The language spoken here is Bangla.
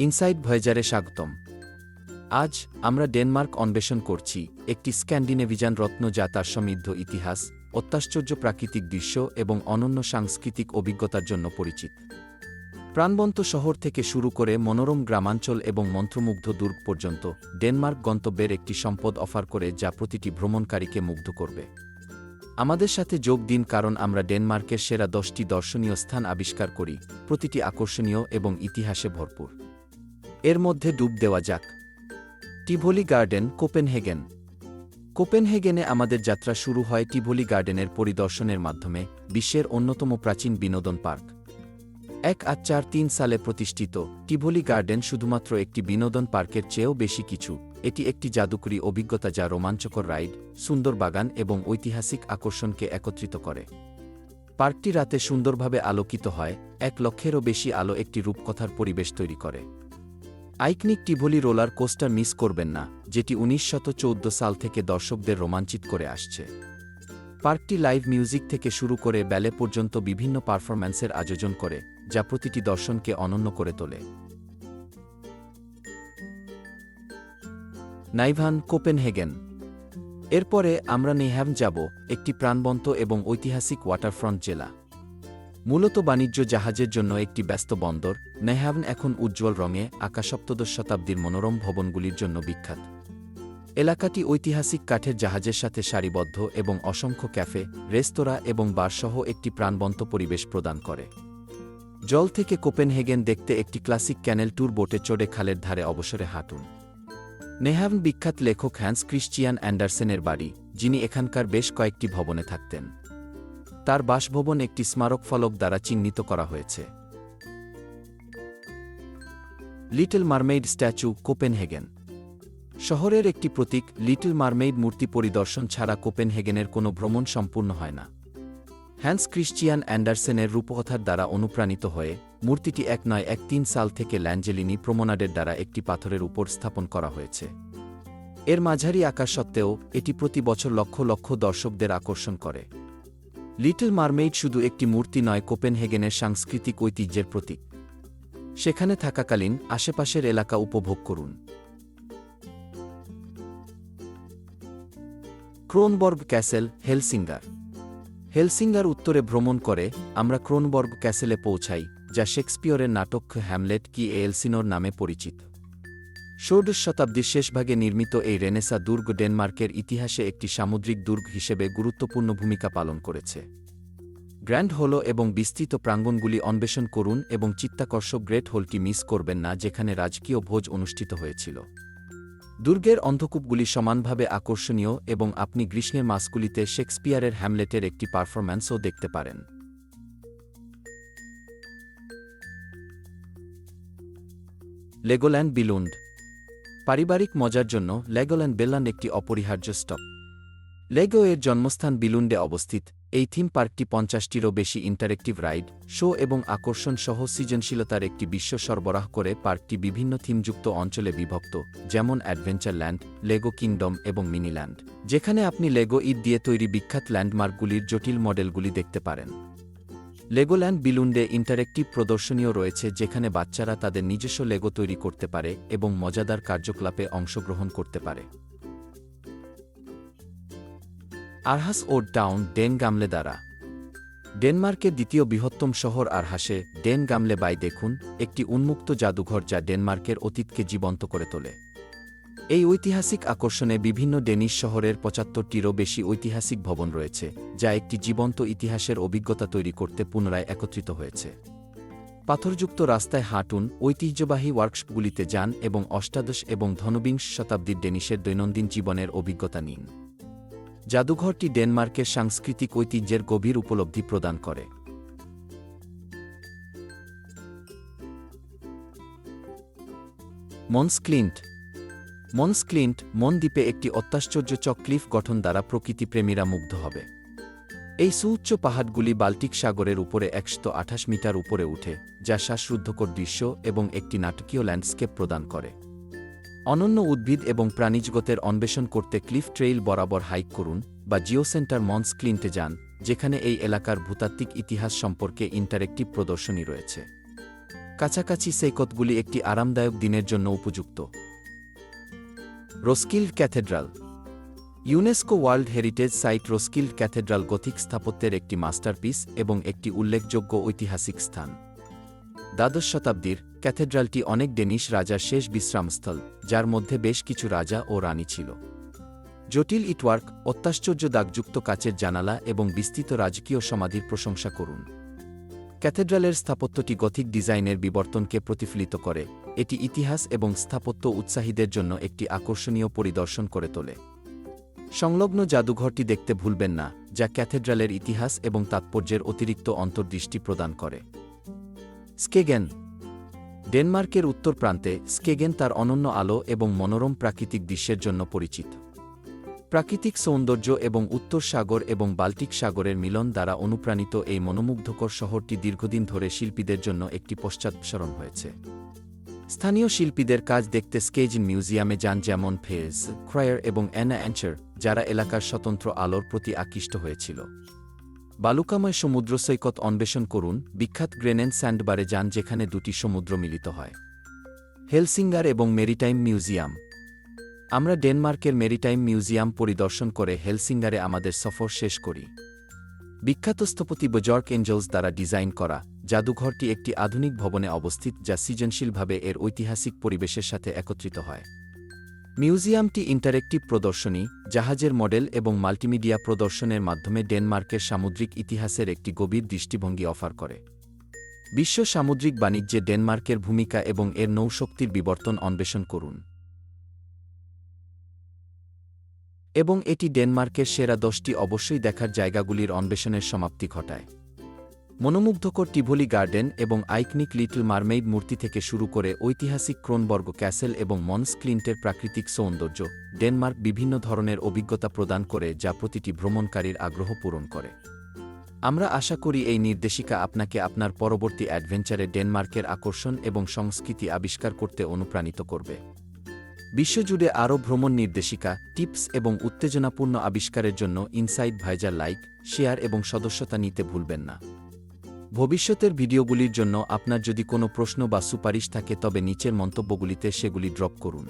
ইনসাইড ভয়েজারে স্বাগতম। আজ আমরা ডেনমার্ক অন্বেষণ করছি, একটি স্ক্যান্ডিনেভিয়ান রত্ন যা তার সমৃদ্ধ ইতিহাস, অত্যাশ্চর্য প্রাকৃতিক দৃশ্য এবং অনন্য সাংস্কৃতিক অভিজ্ঞতার জন্য পরিচিত। প্রাণবন্ত শহর থেকে শুরু করে মনোরম গ্রামাঞ্চল এবং মন্ত্রমুগ্ধ দুর্গ পর্যন্ত, ডেনমার্ক গন্তব্যের একটি সম্পদ অফার করে যা প্রতিটি ভ্রমণকারীকে মুগ্ধ করবে। আমাদের সাথে যোগ দিন, কারণ আমরা ডেনমার্কের সেরা 10টি দর্শনীয় স্থান আবিষ্কার করি, প্রতিটি আকর্ষণীয় এবং ইতিহাসে ভরপুর। এর মধ্যে ডুব দেওয়া যাক। Tivoli garden, Copenhagen. কোপেনহেগেনে আমাদের যাত্রা শুরু হয় টিভোলি গার্ডেনের পরিদর্শনের মাধ্যমে, বিশ্বের অন্যতম প্রাচীন বিনোদন পার্ক। 1843 সালে প্রতিষ্ঠিত, টিভোলি গার্ডেন শুধুমাত্র একটি বিনোদন পার্কের চেয়েও বেশি কিছু। এটি একটি জাদুকরী অভিজ্ঞতা যা রোমাঞ্চকর রাইড, সুন্দর বাগান এবং ঐতিহাসিক আকর্ষণকে একত্রিত করে। পার্কটি রাতে সুন্দরভাবে আলোকিত হয়, 1 লক্ষেরও বেশি আলো একটি রূপকথার পরিবেশ তৈরি করে। Iconic Tivoli roller coaster miss করবেন না, যেটি 1914 সাল থেকে দর্শকদের রোমাঞ্চিত করে আসছে। পার্কটি লাইভ মিউজিক থেকে শুরু করে ব্যালে পর্যন্ত বিভিন্ন পারফরম্যান্সের আয়োজন করে, যা প্রতিটি দর্শনকে অনন্য করে তোলে। নাইভান, কোপেনহেগেন। এরপরে আমরা নেহ্যাভন যাব, একটি প্রাণবন্ত এবং ঐতিহাসিক ওয়াটারফ্রন্ট জেলা। মূলত বাণিজ্য জাহাজের জন্য একটি ব্যস্ত বন্দর, নেহ্যাভন এখন উজ্জ্বল রঙে আঁকা 17 শতাব্দীর মনোরম ভবনগুলির জন্য বিখ্যাত। এলাকাটি ঐতিহাসিক কাঠের জাহাজের সাথে সারিবদ্ধ এবং অসংখ্য ক্যাফে, রেস্তোরাঁ এবং বারসহ একটি প্রাণবন্ত পরিবেশ প্রদান করে। জল থেকে কোপেনহেগেন দেখতে একটি ক্লাসিক ক্যানেল ট্যুর বোটে চড়ে খালের ধারে অবসরে হাঁটুন। নেহ্যাভন বিখ্যাত লেখক হ্যান্স ক্রিশ্চিয়ান অ্যান্ডারসেনের বাড়ি, যিনি এখানকার বেশ কয়েকটি ভবনে থাকতেন। তার বাসভবন একটি স্মারক ফলক দ্বারা চিহ্নিত করা হয়েছে। Little mermaid statue, Copenhagen. শহরের একটি প্রতীক, লিটল মারমেইড মূর্তি পরিদর্শন ছাড়া কোপেনহেগেনের কোনো ভ্রমণ সম্পূর্ণ হয় না। হ্যান্স ক্রিশ্চিয়ান অ্যান্ডারসেনের রূপকথার দ্বারা অনুপ্রাণিত হয়ে, মূর্তিটি 1913 সাল থেকে ল্যাঞ্জেলিনি প্রমোনাডের দ্বারা একটি পাথরের উপর স্থাপন করা হয়েছে। এর মাঝারি আকার সত্ত্বেও, এটি প্রতি বছর লক্ষ লক্ষ দর্শকদের আকর্ষণ করে। লিটল মারমেইড শুধু একটি মূর্তি নয়, কোপেনহেগেনের সাংস্কৃতিক ঐতিহ্যের প্রতীক। সেখানে থাকাকালীন আশেপাশের এলাকা উপভোগ করুন। ক্রোনবর্গ ক্যাসেল, হেলসিঙ্গার। হেলসিঙ্গার উত্তরে ভ্রমণ করে আমরা ক্রোনবর্গ ক্যাসেলে পৌঁছাই, যা শেক্সপিয়রের নাটক হ্যামলেট কি এলসিনোর নামে পরিচিত। 16 শতাব্দীর শেষভাগে নির্মিত এই রেনেসা দুর্গ ডেনমার্কের ইতিহাসে একটি সামুদ্রিক দুর্গ হিসেবে গুরুত্বপূর্ণ ভূমিকা পালন করেছে। গ্র্যান্ড হল এবং বিস্তৃত প্রাঙ্গণগুলি অন্বেষণ করুন এবং চিত্তাকর্ষক গ্রেট হলটি মিস করবেন না, যেখানে রাজকীয় ভোজ অনুষ্ঠিত হয়েছিল। দুর্গের অন্ধকূপগুলি সমানভাবে আকর্ষণীয় এবং আপনি গ্রীষ্মের মাসগুলিতে শেক্সপিয়ারের হ্যামলেটের একটি পারফরম্যান্সও দেখতে পারেন। লেগোল্যান্ড বিলুন্ড। পারিবারিক মজার জন্য লেগোল্যান্ড বেল্লান্ড একটি অপরিহার্য স্টপ। লেগো এর জন্মস্থান বিলুন্ডে অবস্থিত। এই থিম পার্কটি 50টিরও বেশি ইন্টারেক্টিভ রাইড, শো এবং আকর্ষণ সহ সৃজনশীলতার একটি বিশ্ব সরবরাহ করে। পার্কটি বিভিন্ন থিমযুক্ত অঞ্চলে বিভক্ত, যেমন অ্যাডভেঞ্চার ল্যান্ড, লেগো কিংডম এবং মিনিল্যান্ড, যেখানে আপনি লেগো ইট দিয়ে তৈরি বিখ্যাত ল্যান্ডমার্কগুলির জটিল মডেলগুলি দেখতে পারেন। লেগোল্যান্ড বিলুন্ডে ইন্টারেক্টিভ প্রদর্শনীও রয়েছে, যেখানে বাচ্চারা তাদের নিজস্ব লেগো তৈরি করতে পারে এবং মজাদার কার্যকলাপে অংশগ্রহণ করতে পারে। আরহাস ওড টাউন, ডেন গামলে দ্বারা। ডেনমার্কের দ্বিতীয় বৃহত্তম শহর আরহাসে ডেন গামলে বাই দেখুন, একটি উন্মুক্ত জাদুঘর যা ডেনমার্কের অতীতকে জীবন্ত করে তোলে। এই ঐতিহাসিক আকর্ষণে বিভিন্ন ডেনিশ শহরের 75টিরও বেশি ঐতিহাসিক ভবন রয়েছে, যা একটি জীবন্ত ইতিহাসের অভিজ্ঞতা তৈরি করতে পুনরায় একত্রিত হয়েছে। পাথরযুক্ত রাস্তায় হাঁটুন, ঐতিহ্যবাহী ওয়ার্কশপগুলিতে যান এবং অষ্টাদশ এবং ঊনবিংশ শতাব্দীর ডেনিশের দৈনন্দিন জীবনের অভিজ্ঞতা নিন। জাদুঘরটি ডেনমার্কের সাংস্কৃতিক ঐতিহ্যের গভীর উপলব্ধি প্রদান করে। মন্স ক্লিন্ট। মন্স ক্লিন্ট মন দ্বীপে একটি অত্যাশ্চর্যচক ক্লিফ গঠন দ্বারা প্রকৃতিপ্রেমীরা মুগ্ধ হবে। এই সুউচ্চ পাহাড়গুলি বাল্টিক সাগরের উপরে 128 মিটার উপরে উঠে, যা শ্বাসরুদ্ধকর দৃশ্য এবং একটি নাটকীয় ল্যান্ডস্কেপ প্রদান করে। অনন্য উদ্ভিদ এবং প্রাণীজগতের অন্বেষণ করতে ক্লিফ ট্রেইল বরাবর হাইক করুন বা জিওসেন্টার মন্স ক্লিন্টে যান, যেখানে এই এলাকার ভূতাত্ত্বিক ইতিহাস সম্পর্কে ইন্টারেক্টিভ প্রদর্শনী রয়েছে। কাছাকাছি সৈকতগুলি একটি আরামদায়ক দিনের জন্য উপযুক্ত। Roskilde cathedral. UNESCO world heritage site Roskilde cathedral gothic স্থাপত্যের একটি মাস্টারপিস এবং একটি উল্লেখযোগ্য ঐতিহাসিক স্থান। দ্বাদশ শতাব্দীর ক্যাথেড্রালটি অনেক ডেনিশ রাজার শেষ বিশ্রামস্থল, যার মধ্যে বেশ কিছু রাজা ও রানী ছিল। জটিল ইটওয়ার্ক, অত্যাশ্চর্য দাগযুক্ত কাচের জানালা এবং বিস্তৃত রাজকীয় সমাধির প্রশংসা করুন। ক্যাথেড্রালের স্থাপত্যটি গথিক ডিজাইনের বিবর্তনকে প্রতিফলিত করে, এটি ইতিহাস এবং স্থাপত্য উৎসাহীদের জন্য একটি আকর্ষণীয় পরিদর্শন করে তোলে। সংলগ্ন জাদুঘরটি দেখতে ভুলবেন না, যা ক্যাথেড্রালের ইতিহাস এবং তাৎপর্যের অতিরিক্ত অন্তর্দৃষ্টি প্রদান করে। স্কেগেন। ডেনমার্কের উত্তর প্রান্তে স্কেগেন তার অনন্য আলো এবং মনোরম প্রাকৃতিক দৃশ্যের জন্য পরিচিত। প্রাকৃতিক সৌন্দর্য এবং উত্তর সাগর এবং বাল্টিক সাগরের মিলন দ্বারা অনুপ্রাণিত এই মনোমুগ্ধকর শহরটি দীর্ঘদিন ধরে শিল্পীদের জন্য একটি পশ্চাৎসরণ হয়েছে। স্থানীয় শিল্পীদের কাজ দেখতে স্কেগেন মিউজিয়ামে যান, যেমন ফেজ ক্রায়ার এবং অ্যানা অ্যাঞ্চার, যারা এলাকার স্বতন্ত্র আলোর প্রতি আকৃষ্ট হয়েছিল। বালুকাময় সমুদ্র সৈকত অন্বেষণ করুন। বিখ্যাত গ্রেনেন স্যান্ডবারে যান, যেখানে দুটি সমুদ্র মিলিত হয়। হেলসিঙ্গার এবং মেরিটাইম মিউজিয়াম। আমরা ডেনমার্কের মেরিটাইম মিউজিয়াম পরিদর্শন করে হেলসিঙ্গারে আমাদের সফর শেষ করি। বিখ্যাত স্থপতি বজর্ক এঞ্জেলস দ্বারা ডিজাইন করা জাদুঘরটি একটি আধুনিক ভবনে অবস্থিত, যা সৃজনশীলভাবে এর ঐতিহাসিক পরিবেশের সাথে একত্রিত হয়। মিউজিয়ামটি ইন্টারেক্টিভ প্রদর্শনী, জাহাজের মডেল এবং মাল্টিমিডিয়া প্রদর্শনের মাধ্যমে ডেনমার্কের সামুদ্রিক ইতিহাসের একটি গভীর দৃষ্টিভঙ্গি অফার করে। বিশ্ব সামুদ্রিক বাণিজ্যে ডেনমার্কের ভূমিকা এবং এর নৌশক্তির বিবর্তন অন্বেষণ করুন। এবং এটি ডেনমার্কের সেরা 10টি অবশ্যই দেখার জায়গাগুলির অন্বেষণের সমাপ্তি ঘটায়। মনোমুগ্ধকর টিভোলি গার্ডেন এবং আইকনিক লিটল মারমেইড মূর্তি থেকে শুরু করে ঐতিহাসিক ক্রোনবর্গ ক্যাসেল এবং মনস ক্লিন্টের প্রাকৃতিক সৌন্দর্য, ডেনমার্ক বিভিন্ন ধরনের অভিজ্ঞতা প্রদান করে যা প্রতিটি ভ্রমণকারীর আগ্রহ পূরণ করে। আমরা আশা করি এই নির্দেশিকা আপনাকে আপনার পরবর্তী অ্যাডভেঞ্চারে ডেনমার্কের আকর্ষণ এবং সংস্কৃতি আবিষ্কার করতে অনুপ্রাণিত করবে। বিশ্বজুড়ে আরও ভ্রমণ নির্দেশিকা, টিপস এবং উত্তেজনাপূর্ণ আবিষ্কারের জন্য ইনসাইড ভাইজার লাইক, শেয়ার এবং সদস্যতা নিতে ভুলবেন না। ভবিষ্যতের ভিডিওগুলির জন্য আপনার যদি কোনো প্রশ্ন বা সুপারিশ থাকে, তবে নিচের মন্তব্যগুলিতে সেগুলি ড্রপ করুন।